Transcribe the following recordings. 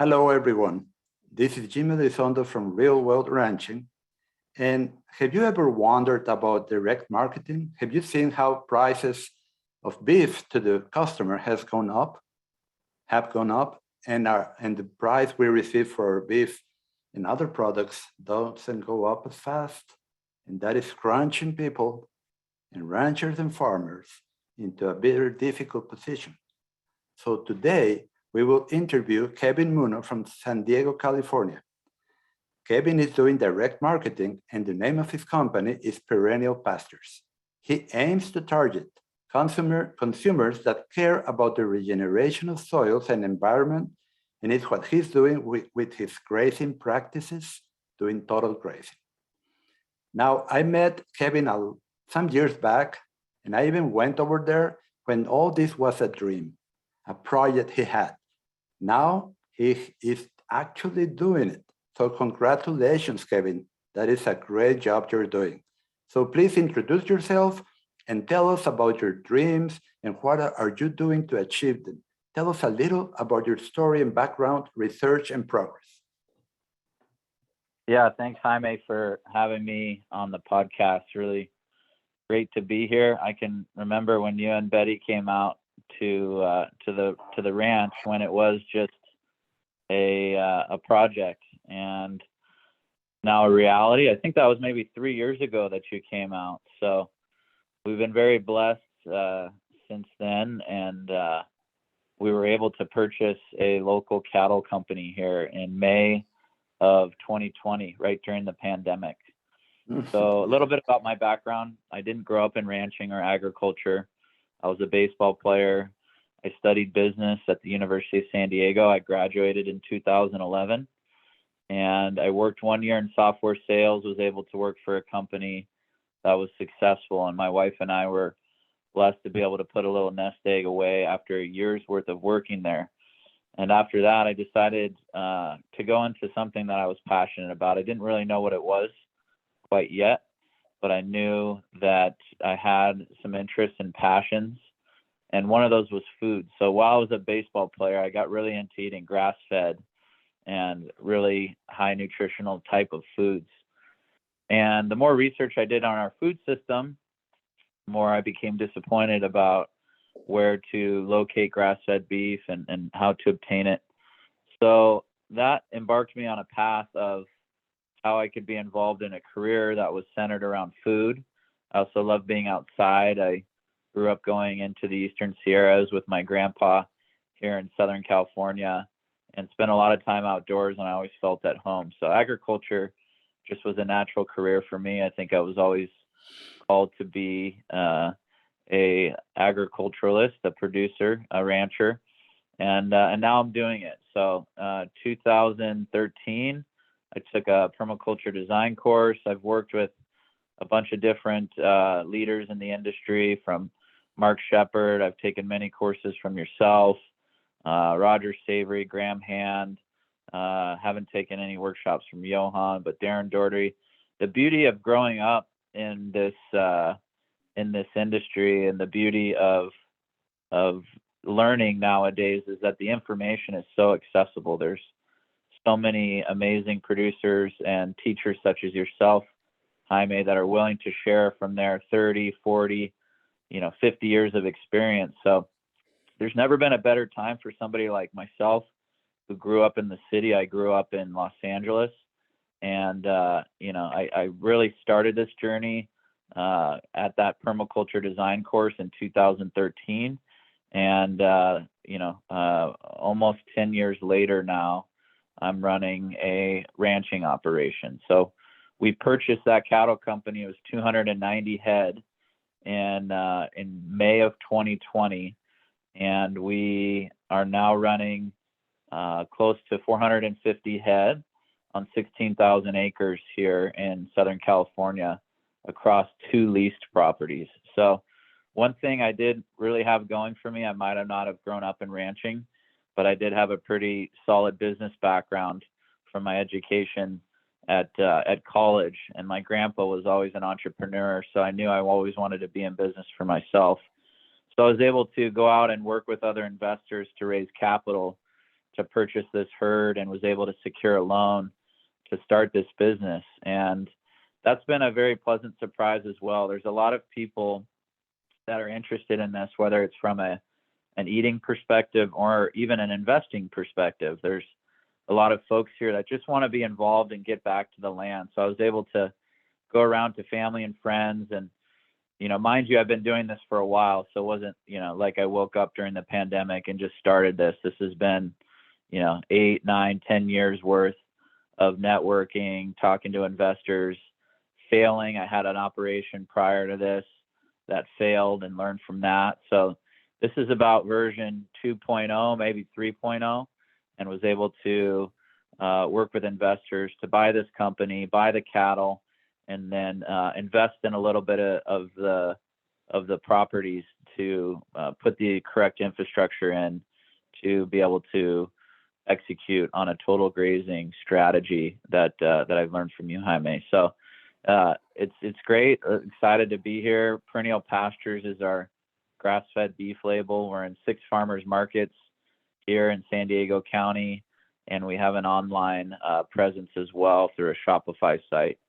Hello, everyone. This is Jaime Elizondo from Real World Ranching. And have you ever wondered about direct marketing? Have you seen how prices of beef to the customer have gone up, and the price we receive for our beef and other products doesn't go up as fast? And that is crunching people and ranchers and farmers into a very difficult position. So today, we will interview Kevin Muno from San Diego, California. Kevin is doing direct marketing, and the name of his company is Perennial Pastures. He aims to target consumers that care about the regeneration of soils and environment, and it's what he's doing with his grazing practices, doing total grazing. Now, I met Kevin some years back, and I even went over there when all this was a dream, a project he had. Now he is actually doing it. So congratulations, Kevin. That is a great job you're doing. So please introduce yourself and tell us about your dreams and what are you doing to achieve them. Tell us a little about your story and background, research, and progress. Yeah, thanks, Jaime, for having me on the podcast. Really great to be here. I can remember when you and Betty came out to the ranch when it was just a project, and now a reality. I think that was maybe 3 years ago that you came out. So we've been very blessed since then, and we were able to purchase a local cattle company here in May of 2020, right during the pandemic. So a little bit about my background. I didn't grow up in ranching or agriculture. I was a baseball player. I studied business at the University of San Diego. I graduated in 2011, and I worked 1 year in software sales, was able to work for a company that was successful. And my wife and I were blessed to be able to put a little nest egg away after a year's worth of working there. And after that, I decided to go into something that I was passionate about. I didn't really know what it was quite yet, but I knew that I had some interests and passions, and one of those was food. So while I was a baseball player, I got really into eating grass-fed and really high nutritional type of foods. And the more research I did on our food system, the more I became disappointed about where to locate grass-fed beef and how to obtain it. So that embarked me on a path of how I could be involved in a career that was centered around food. I also love being outside. I grew up going into the Eastern Sierras with my grandpa here in Southern California and spent a lot of time outdoors, and I always felt at home. So agriculture just was a natural career for me. I think I was always called to be a agriculturalist, a producer, a rancher, and now I'm doing it. So 2013, I took a permaculture design course. I've worked with a bunch of different leaders in the industry, from Mark Shepard. I've taken many courses from yourself, Roger Savory, Graham Hand. Haven't taken any workshops from Johan, but Darren Doherty. The beauty of growing up in this industry, and the beauty of learning nowadays, is that the information is so accessible. There's so many amazing producers and teachers such as yourself, Jaime, that are willing to share from their 30, 40, 50 years of experience. So there's never been a better time for somebody like myself who grew up in the city. I grew up in Los Angeles, and I really started this journey at that permaculture design course in 2013, and almost 10 years later now, I'm running a ranching operation. So we purchased that cattle company. It was 290 head in May of 2020, and we are now running close to 450 head on 16,000 acres here in Southern California across 2 leased properties. So one thing I did really have going for me, I might have not have grown up in ranching, but I did have a pretty solid business background from my education at college, and my grandpa was always an entrepreneur, so I knew I always wanted to be in business for myself. So I was able to go out and work with other investors to raise capital to purchase this herd and was able to secure a loan to start this business. And that's been a very pleasant surprise as well. There's a lot of people that are interested in this, whether it's from an eating perspective or even an investing perspective. There's a lot of folks here that just want to be involved and get back to the land. So I was able to go around to family and friends, and mind you, I've been doing this for a while, so it wasn't like I woke up during the pandemic and just started this. This has been 8, 9, 10 years worth of networking, talking to investors, failing. I had an operation prior to this that failed and learned from that. So this is about version 2.0, maybe 3.0, and was able to work with investors to buy this company, buy the cattle, and then invest in a little bit of the properties to put the correct infrastructure in to be able to execute on a total grazing strategy that I've learned from you, Jaime. So it's great. Excited to be here. Perennial Pastures is our grass-fed beef label. We're in 6 farmers markets here in San Diego County, and we have an online presence as well through a Shopify site,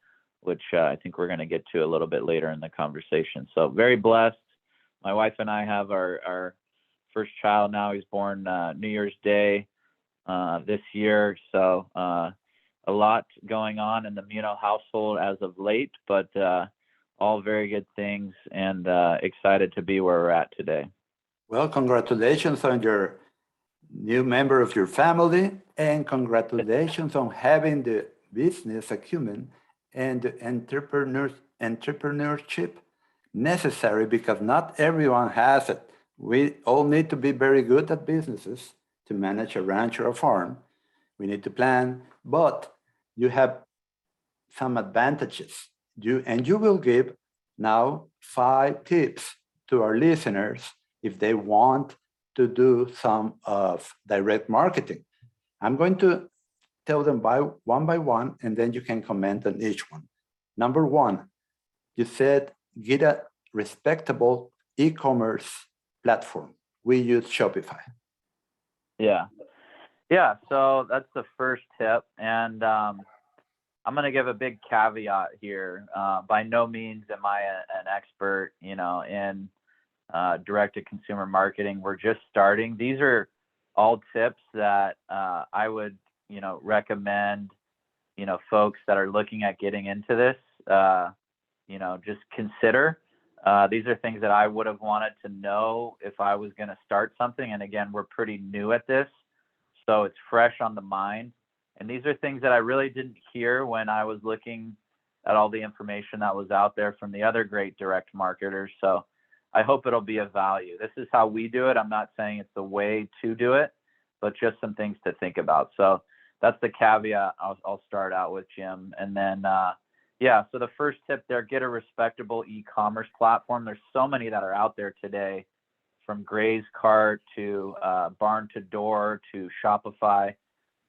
which I think we're going to get to a little bit later in the conversation. So very blessed. My wife and I have our first child now. He's born New Year's Day this year. So a lot going on in the Muno household as of late, but all very good things, and excited to be where we're at today. Well, congratulations on your new member of your family, and congratulations on having the business acumen and the entrepreneurship necessary, because not everyone has it. We all need to be very good at businesses to manage a ranch or a farm. We need to plan, but you have some advantages. You will give now 5 tips to our listeners if they want to do some of direct marketing. I'm going to tell them by one, and then you can comment on each one. Number 1, you said get a respectable e-commerce platform. We use Shopify. Yeah, so that's the first tip. And I'm going to give a big caveat here. By no means am I an expert, in direct-to-consumer marketing. We're just starting. These are all tips that I would, recommend, folks that are looking at getting into this, just consider. These are things that I would have wanted to know if I was going to start something. And again, we're pretty new at this, so it's fresh on the mind. And these are things that I really didn't hear when I was looking at all the information that was out there from the other great direct marketers. So I hope it'll be of value. This is how we do it. I'm not saying it's the way to do it, but just some things to think about. So that's the caveat I'll start out with, Jim. And then, so the first tip there, get a respectable e-commerce platform. There's so many that are out there today, from Graze Cart to Barn to Door to Shopify.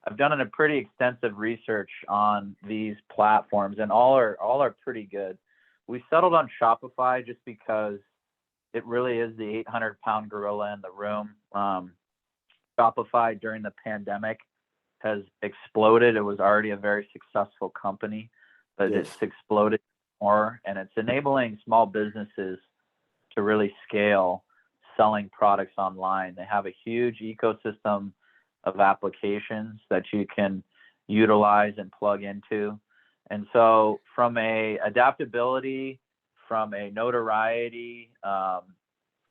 I've done a pretty extensive research on these platforms, and all are pretty good. We settled on Shopify just because it really is the 800-pound gorilla in the room. Shopify during the pandemic has exploded. It was already a very successful company, but Yes. It's exploded more, and it's enabling small businesses to really scale selling products online. They have a huge ecosystem of applications that you can utilize and plug into. And so from a adaptability, from a notoriety,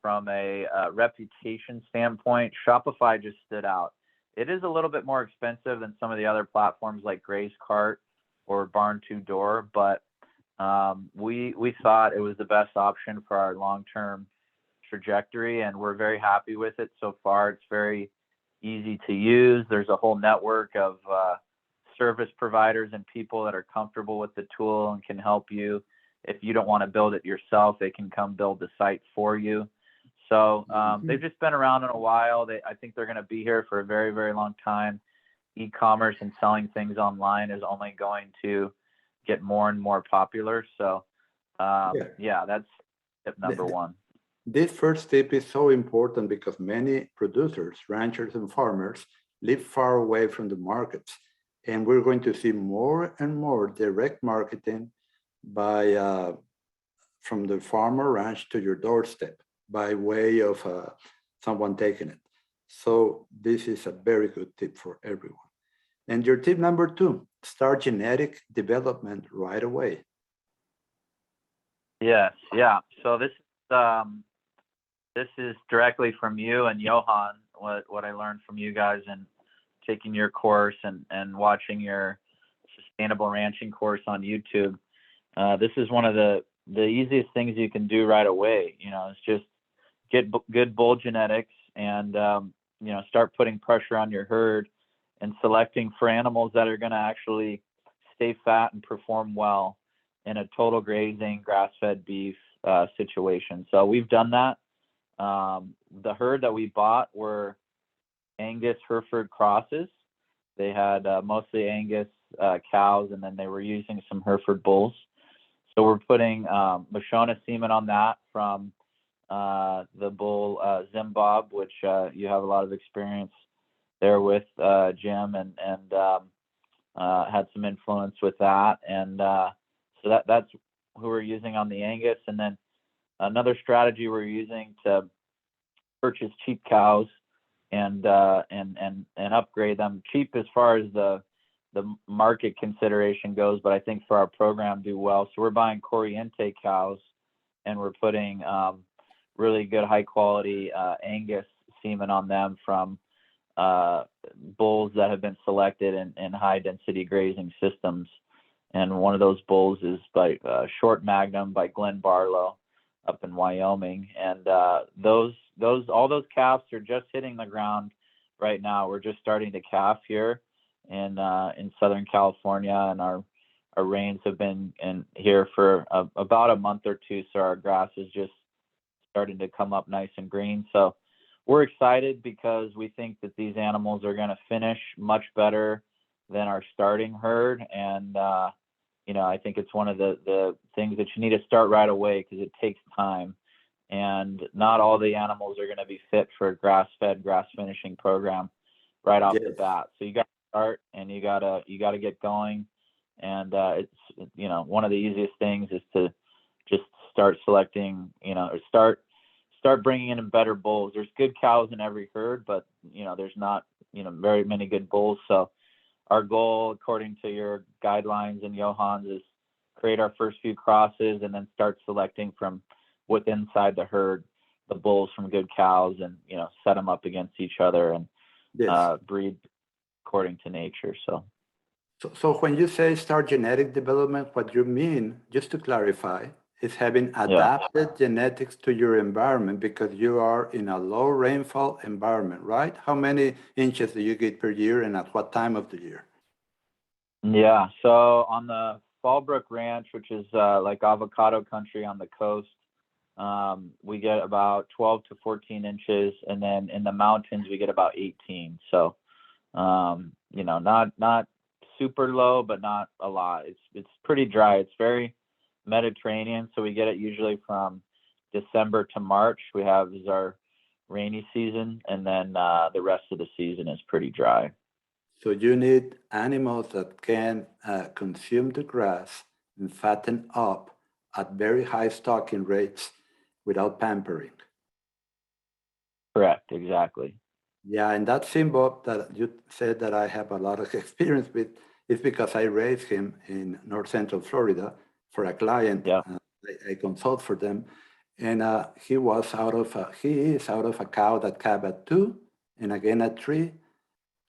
from a reputation standpoint, Shopify just stood out. It is a little bit more expensive than some of the other platforms like Graze Cart or Barn to Door, but we thought it was the best option for our long-term trajectory, and we're very happy with it so far. It's very easy to use. There's a whole network of service providers and people that are comfortable with the tool and can help you. If you don't want to build it yourself, they can come build the site for you. So they've just been around in a while. I think they're going to be here for a very, very long time. E-commerce and selling things online is only going to get more and more popular. So that's tip number 1. This first tip is so important because many producers, ranchers, and farmers live far away from the markets. And we're going to see more and more direct marketing by from the farmer ranch to your doorstep by way of someone taking it. So this is a very good tip for everyone. And your tip number 2, start genetic development right away. Yes, yeah. So this is directly from you and Johan, what I learned from you guys and taking your course and watching your sustainable ranching course on YouTube. This is one of the easiest things you can do right away. You know, it's just get good bull genetics and, you know, start putting pressure on your herd and selecting for animals that are going to actually stay fat and perform well in a total grazing, grass-fed beef situation. So we've done that. The herd that we bought were Angus Hereford crosses. They had mostly Angus cows, and then they were using some Hereford bulls. So we're putting Moshona semen on that from the bull Zimbob, which you have a lot of experience there with, Jim, and had some influence with that. And so that's who we're using on the Angus. And then another strategy we're using to purchase cheap cows and upgrade them. Cheap as far as the market consideration goes, but I think for our program do well. So we're buying Corriente cows, and we're putting really good high quality Angus semen on them from bulls that have been selected in high density grazing systems. And one of those bulls is by Short Magnum by Glenn Barlow up in Wyoming. And all those calves are just hitting the ground right now. We're just starting to calf here in Southern California, and our rains have been in here for about a month or two. So our grass is just starting to come up nice and green. So we're excited because we think that these animals are going to finish much better than our starting herd. And, you know, I think it's one of the things that you need to start right away because it takes time. And not all the animals are going to be fit for a grass-fed, grass-finishing program right off the bat. So you got to start, and you got to get going. And it's, you know, one of the easiest things is to just start selecting, you know, or start bringing in better bulls. There's good cows in every herd, but, you know, there's not, you know, very many good bulls. So our goal, according to your guidelines and Johan's, is create our first few crosses and then start selecting from within inside the herd the bulls from good cows, and, you know, set them up against each other and breed according to nature. So when you say start genetic development, what you mean, just to clarify, is having adapted genetics to your environment, because you are in a low rainfall environment, right? How many inches do you get per year, and at what time of the year? Yeah, so on the Fallbrook Ranch, which is like avocado country on the coast, we get about 12 to 14 inches, and then in the mountains we get about 18. So, you know, not super low, but not a lot. It's pretty dry. It's very Mediterranean, so we get it usually from December to March. We have is our rainy season, and then the rest of the season is pretty dry. So you need animals that can consume the grass and fatten up at very high stocking rates without pampering. Correct, exactly. Yeah, and that symbol that you said that I have a lot of experience with is because I raised him in North Central Florida for a client. I consult for them, and he is out of a cow that calved at 2 and again at 3,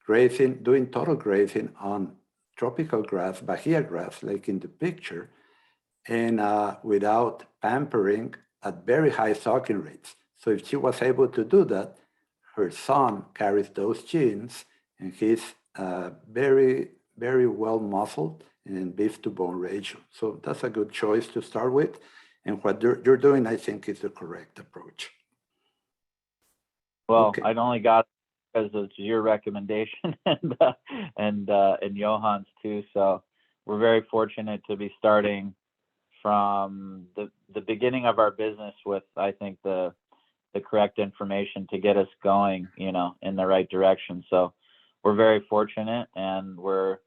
grazing, doing total grazing on tropical grass, Bahia grass, like in the picture, and without pampering at very high stocking rates. So if she was able to do that, her son carries those genes, and he's very, very well muscled and beef to bone ratio. So that's a good choice to start with. And what you're doing, I think, is the correct approach. Well, okay. I only got because of your recommendation and Johan's too. So we're very fortunate to be starting from the beginning of our business with, I think, the correct information to get us going, you know, in the right direction. So we're very fortunate, and we're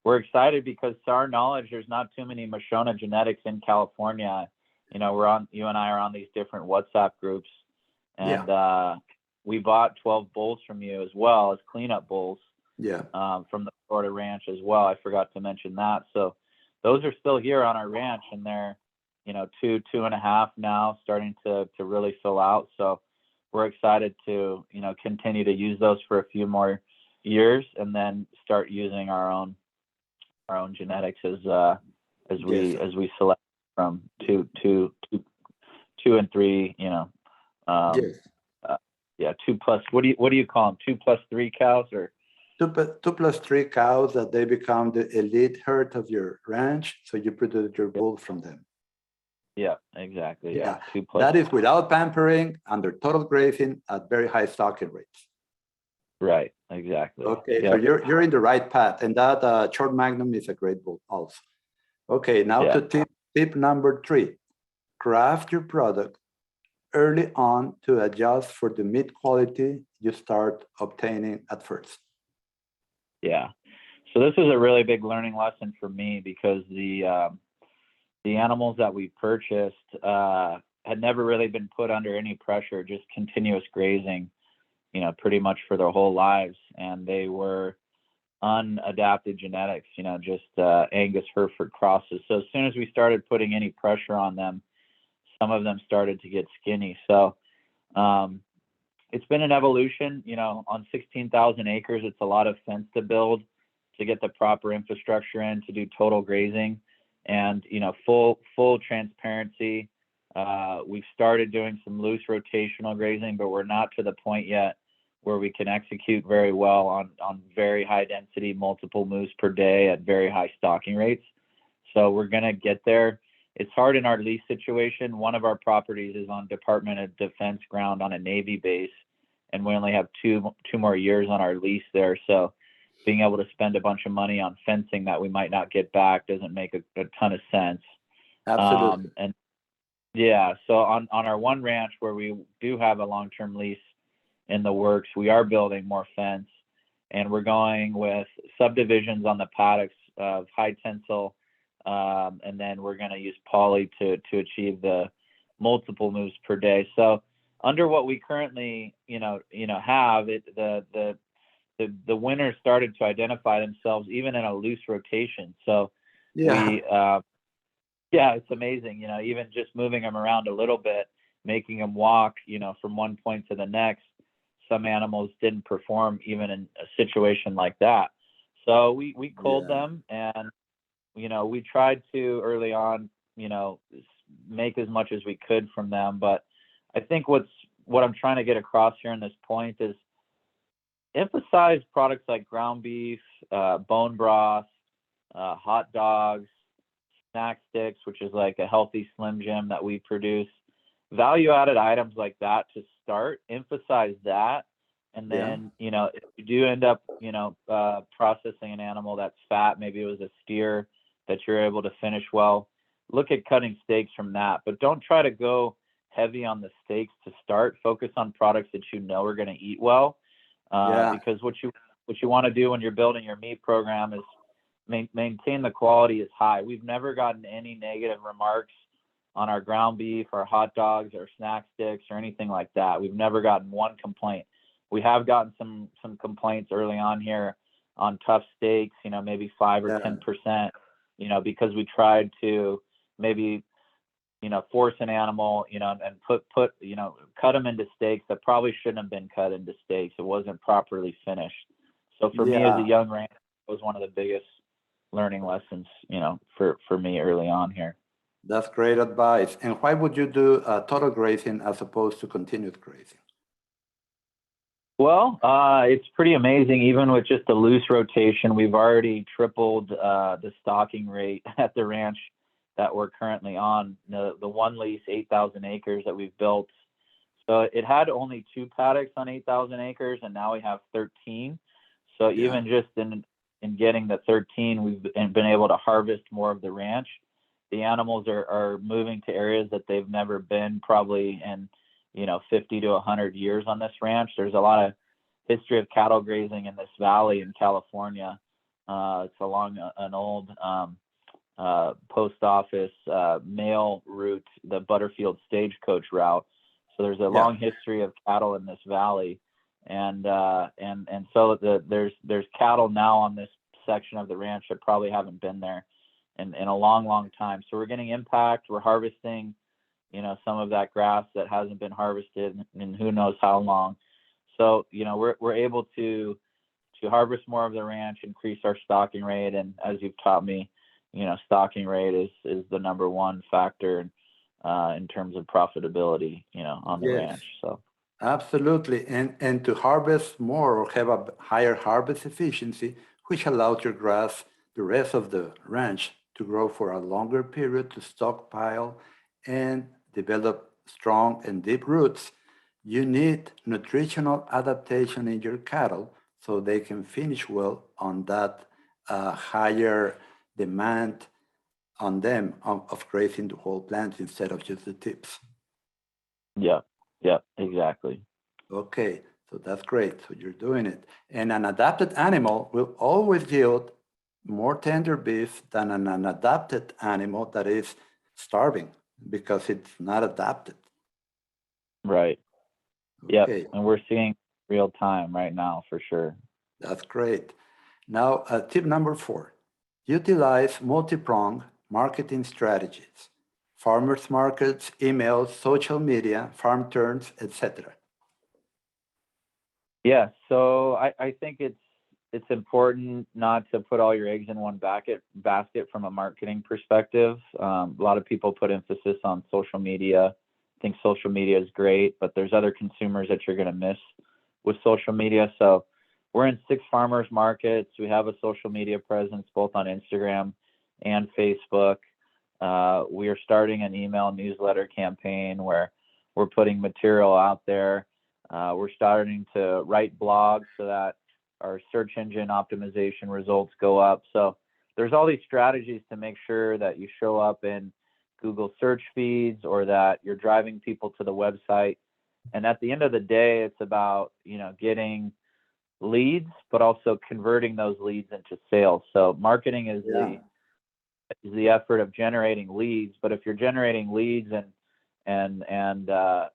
excited because to our knowledge, there's not too many Moshona genetics in California. You know, you and I are on these different WhatsApp groups, and we bought 12 bulls from you as well as cleanup bulls. Yeah. From the Florida ranch as well. I forgot to mention that. So those are still here on our ranch, and they're, you know, 2.5 now, starting to really fill out. So we're excited to, you know, continue to use those for a few more years, and then start using our own genetics as we select from two and three, you know. Yes. 2+. What do you call them? 2+3 cows, or 2+3 cows that they become the elite herd of your ranch, so you produce your bull from them. Yeah, exactly. Yeah. 2+. That is without pampering, under total grazing at very high stocking rates. Right, exactly. Okay, Yep. so you're in the right path, and that short magnum is a great bull also. Okay, now to tip number 3, craft your product early on to adjust for the meat quality you start obtaining at first. Yeah. So this was a really big learning lesson for me, because the animals that we purchased had never really been put under any pressure, just continuous grazing, you know, pretty much for their whole lives. And they were unadapted genetics, you know, just Angus Hereford crosses. So as soon as we started putting any pressure on them, some of them started to get skinny. So it's been an evolution, you know. On 16,000 acres, it's a lot of fence to build, to get the proper infrastructure in, to do total grazing, and, you know, full transparency. We've started doing some loose rotational grazing, but we're not to the point yet where we can execute very well on very high density, multiple moves per day at very high stocking rates. So we're going to get there. It's hard in our lease situation. One of our properties is on Department of Defense ground on a Navy base, and we only have two more years on our lease there. So being able to spend a bunch of money on fencing that we might not get back doesn't make a ton of sense. Absolutely. And yeah, so on our one ranch where we do have a long-term lease in the works, we are building more fence, and we're going with subdivisions on the paddocks of high tensile, and then we're going to use poly to achieve the multiple moves per day. So under what we currently, you know, have it, the winners started to identify themselves even in a loose rotation. So it's amazing, you know, even just moving them around a little bit, making them walk, you know, from one point to the next. Some animals didn't perform even in a situation like that. So we culled them, and, you know, we tried to early on, you know, make as much as we could from them. But I think what I'm trying to get across here in this point is emphasize products like ground beef, bone broth, hot dogs, snack sticks, which is like a healthy Slim Jim that we produce. Value added items like that to start, emphasize that. And then, you know, if you do end up, you know, processing an animal that's fat, maybe it was a steer that you're able to finish well, look at cutting steaks from that. But don't try to go heavy on the steaks to start. Focus on products that you know are going to eat well. Because what you want to do when you're building your meat program is maintain the quality is high. We've never gotten any negative remarks on our ground beef, our hot dogs, or snack sticks, or anything like that. We've never gotten one complaint. We have gotten some complaints early on here on tough steaks, you know, maybe 5 or 10%, you know, because we tried to maybe, you know, force an animal, you know, and put, you know, cut them into steaks that probably shouldn't have been cut into steaks. It wasn't properly finished. So for me as a young rancher, it was one of the biggest learning lessons, you know, for me early on here. That's great advice. And why would you do total grazing as opposed to continuous grazing? Well, it's pretty amazing. Even with just a loose rotation, we've already tripled the stocking rate at the ranch that we're currently on. The one lease, 8,000 acres that we've built. So it had only 2 paddocks on 8,000 acres, and now we have 13. So even just in getting the 13, we've been able to harvest more of the ranch. The animals are moving to areas that they've never been probably in, you know, 50 to 100 years on this ranch. There's a lot of history of cattle grazing in this valley in California. It's along an old post office mail route, the Butterfield stagecoach route. So there's a long history of cattle in this valley, and so there's cattle now on this section of the ranch that probably haven't been there in a long time. So we're getting impact. We're harvesting, some of that grass that hasn't been harvested in who knows how long. So we're able to harvest more of the ranch, increase our stocking rate, and as you've taught me, stocking rate is the number one factor in terms of profitability, on the ranch. So absolutely, and to harvest more or have a higher harvest efficiency, which allows your grass, the rest of the ranch, to grow for a longer period, to stockpile and develop strong and deep roots. You need nutritional adaptation in your cattle so they can finish well on that higher demand on them of grazing the whole plant instead of just the tips. Yeah, exactly. Okay, so that's great. So you're doing it. And an adapted animal will always yield more tender beef than an unadapted animal that is starving because it's not adapted. Right. Okay. Yep. And we're seeing real time right now for sure. That's great. Now, tip number 4, utilize multi-pronged marketing strategies, farmers markets, emails, social media, farm turns, etc. Yeah. So I think it's important not to put all your eggs in one basket from a marketing perspective. A lot of people put emphasis on social media. I think social media is great, but there's other consumers that you're going to miss with social media. So we're in 6 farmers markets. We have a social media presence both on Instagram and Facebook. We are starting an email newsletter campaign where we're putting material out there. We're starting to write blogs so that our search engine optimization results go up. So there's all these strategies to make sure that you show up in Google search feeds or that you're driving people to the website. And at the end of the day, it's about, getting leads, but also converting those leads into sales. So marketing is the effort of generating leads. But if you're generating leads and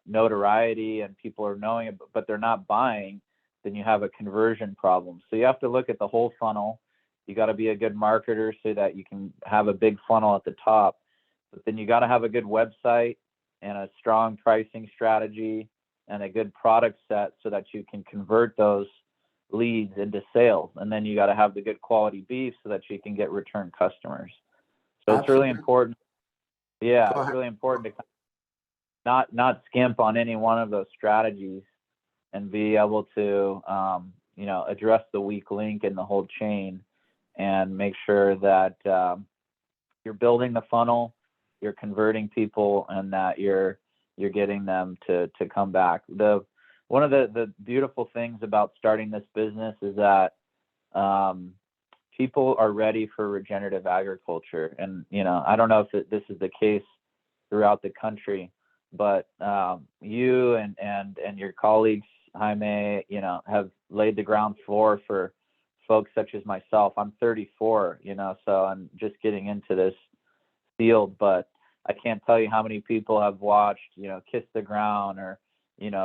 notoriety and people are knowing it, but they're not buying, then you have a conversion problem. So you have to look at the whole funnel. You got to be a good marketer so that you can have a big funnel at the top. But then you got to have a good website and a strong pricing strategy and a good product set so that you can convert those leads into sales. And then you got to have the good quality beef so that you can get return customers. So it's really important. Yeah, it's really important to not skimp on any one of those strategies and be able to, address the weak link in the whole chain and make sure that you're building the funnel, you're converting people, and that you're getting them to come back. One of the beautiful things about starting this business is that people are ready for regenerative agriculture. And, I don't know if this is the case throughout the country, but you and your colleagues, Jaime, have laid the ground floor for folks such as myself. I'm 34, so I'm just getting into this field, but I can't tell you how many people have watched, Kiss the Ground or,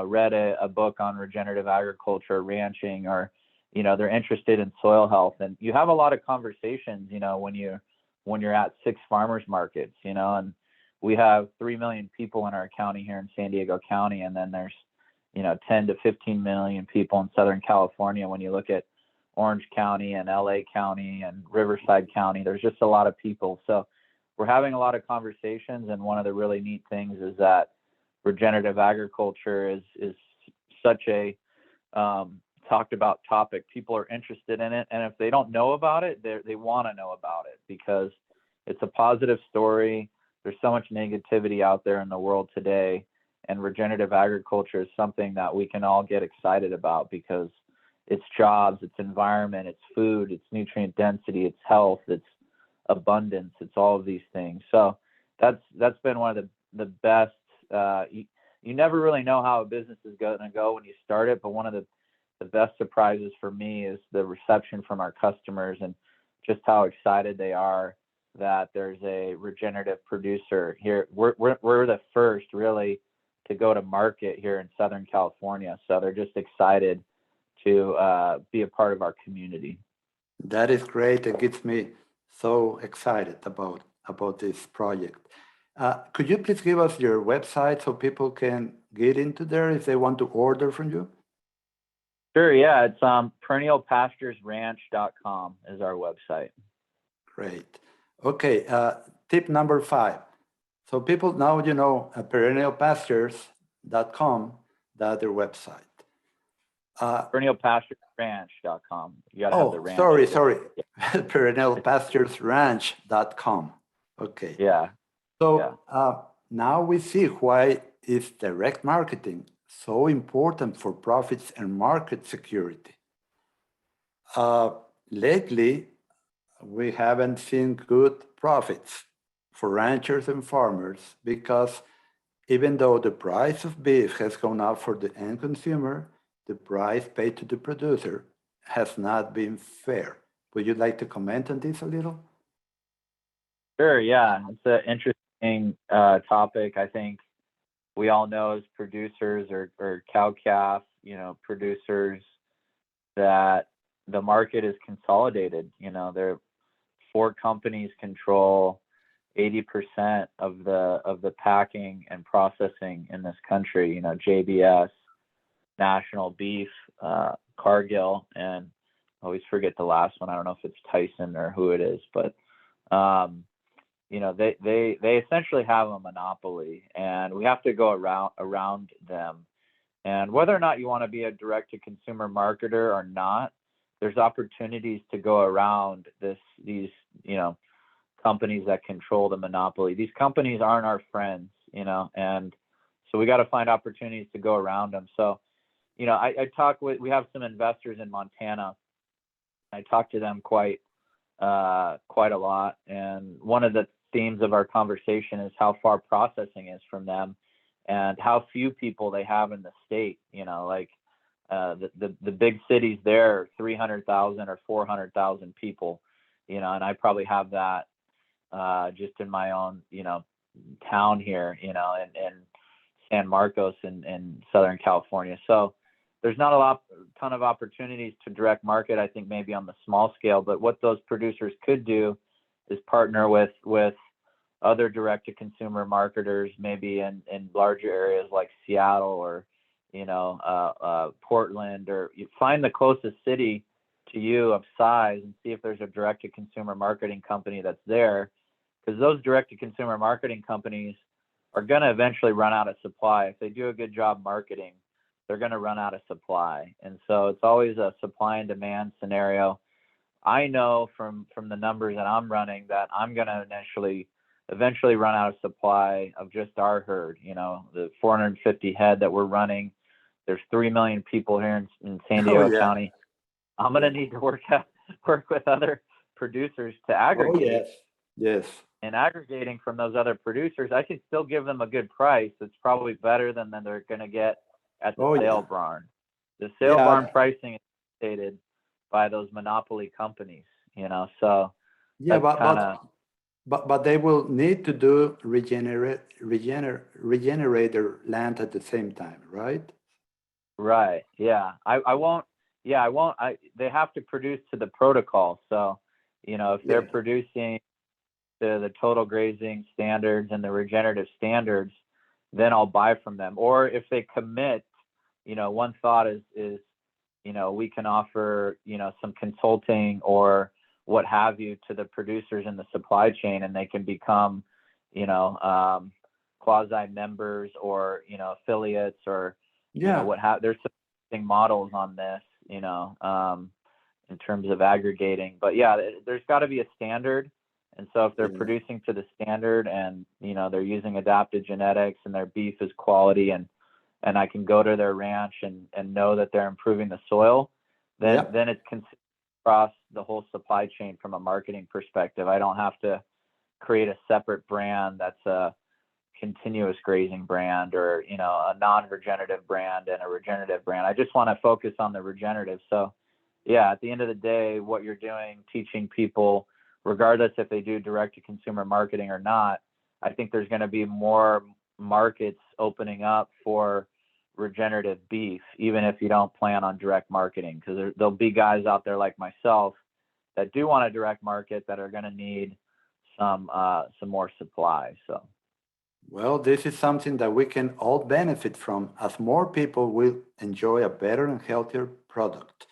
read a book on regenerative agriculture, ranching, or, they're interested in soil health. And you have a lot of conversations, when you're at 6 farmers markets, and we have 3 million people in our county here in San Diego County. And then there's, 10 to 15 million people in Southern California. When you look at Orange County and LA County and Riverside County, there's just a lot of people. So we're having a lot of conversations. And one of the really neat things is that regenerative agriculture is such a talked about topic. People are interested in it. And if they don't know about it, they want to know about it because it's a positive story. There's so much negativity out there in the world today. And regenerative agriculture is something that we can all get excited about because it's jobs, it's environment, it's food, it's nutrient density, it's health, it's abundance, it's all of these things. So that's been one of the best. You never really know how a business is going to go when you start it, but one of the the best surprises for me is the reception from our customers and just how excited they are that there's a regenerative producer here. We're the first really to go to market here in Southern California. So they're just excited to be a part of our community. That is great. It gets me so excited about this project. Could you please give us your website so people can get into there if they want to order from you? Sure, yeah. It's perennialpasturesranch.com is our website. Great. Okay, tip number 5. So people now, perennialpastures.com, that's their website. Perennialpasturesranch.com. You got to have the ranch. Sorry. perennialpasturesranch.com. Okay. Yeah. So now we see why is direct marketing so important for profits and market security. Lately, we haven't seen good profits for ranchers and farmers because even though the price of beef has gone up for the end consumer, the price paid to the producer has not been fair. Would you like to comment on this a little? Sure, yeah. It's an interesting topic. I think we all know as producers or cow-calf, producers, that the market is consolidated. There 4 companies control 80% of the packing and processing in this country. JBS, National Beef, Cargill, and I always forget the last one. I don't know if it's Tyson or who it is, but they essentially have a monopoly, and we have to go around them. And whether or not you want to be a direct-to-consumer marketer or not, there's opportunities to go around these companies that control the monopoly. These companies aren't our friends, and so we got to find opportunities to go around them. So, we have some investors in Montana. I talk to them quite a lot, and one of the themes of our conversation is how far processing is from them and how few people they have in the state. The big cities there, 300,000 or 400,000 people, and I probably have that just in my own, town here, in San Marcos in Southern California. So there's not a ton of opportunities to direct market, I think maybe on the small scale, but what those producers could do is partner with other direct-to-consumer marketers, maybe in larger areas like Seattle or Portland, or you find the closest city to you of size and see if there's a direct-to-consumer marketing company that's there, because those direct-to-consumer marketing companies are going to eventually run out of supply. If they do a good job marketing, they're going to run out of supply, and so it's always a supply and demand scenario. I know from the numbers that I'm running that I'm going to eventually run out of supply of just our herd. The 450 head that we're running. There's 3 million people here in San Diego County. I'm going to need to work with other producers to aggregate. Yes. And aggregating from those other producers, I can still give them a good price. It's probably better than they're going to get at the sale barn. The sale barn pricing is dictated by those monopoly companies. So but they will need to do regenerate their land at the same time, right? Right. Yeah. I won't. They have to produce to the protocol. So, if they're producing to the total grazing standards and the regenerative standards, then I'll buy from them. Or if they commit, one thought is we can offer, some consulting or what have you to the producers in the supply chain, and they can become, quasi members or, affiliates or, there's some interesting models on this, in terms of aggregating. But there's got to be a standard. And so if they're producing to the standard and, they're using adapted genetics and their beef is quality and I can go to their ranch and know that they're improving the soil, then it's considered across the whole supply chain from a marketing perspective. I don't have to create a separate brand that's a continuous grazing brand or, you know, a non-regenerative brand and a regenerative brand. I just want to focus on the regenerative. So yeah, at the end of the day, what you're doing, teaching people, regardless if they do direct to consumer marketing or not, I think there's going to be more markets opening up for regenerative beef, even if you don't plan on direct marketing, because there'll be guys out there like myself that do want a direct market that are going to need some more supply. So, well, this is something that we can all benefit from as more people will enjoy a better and healthier product.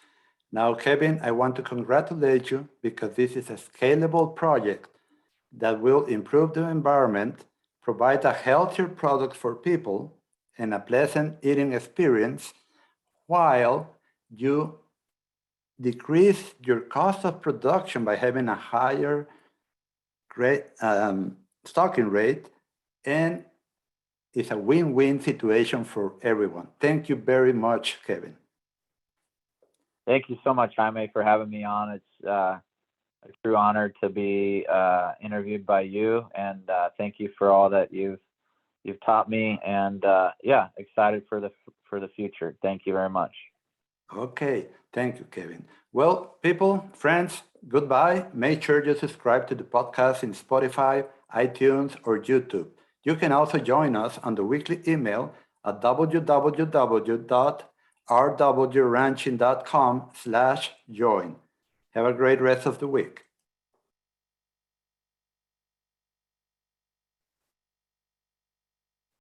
Now, Kevin, I want to congratulate you because this is a scalable project that will improve the environment, provide a healthier product for people, and a pleasant eating experience while you decrease your cost of production by having a higher stocking rate, and it's a win-win situation for everyone. Thank you very much, Kevin. thank you so much, Jaime, for having me on. It's a true honor to be interviewed by you, and thank you for all that you've taught me. And yeah, excited for the future. Thank you very much. Okay, thank you, Kevin. Well, people, friends, goodbye. Make sure you subscribe to the podcast in Spotify, iTunes, or YouTube. You can also join us on the weekly email at www.rwranching.com/join. Have a great rest of the week.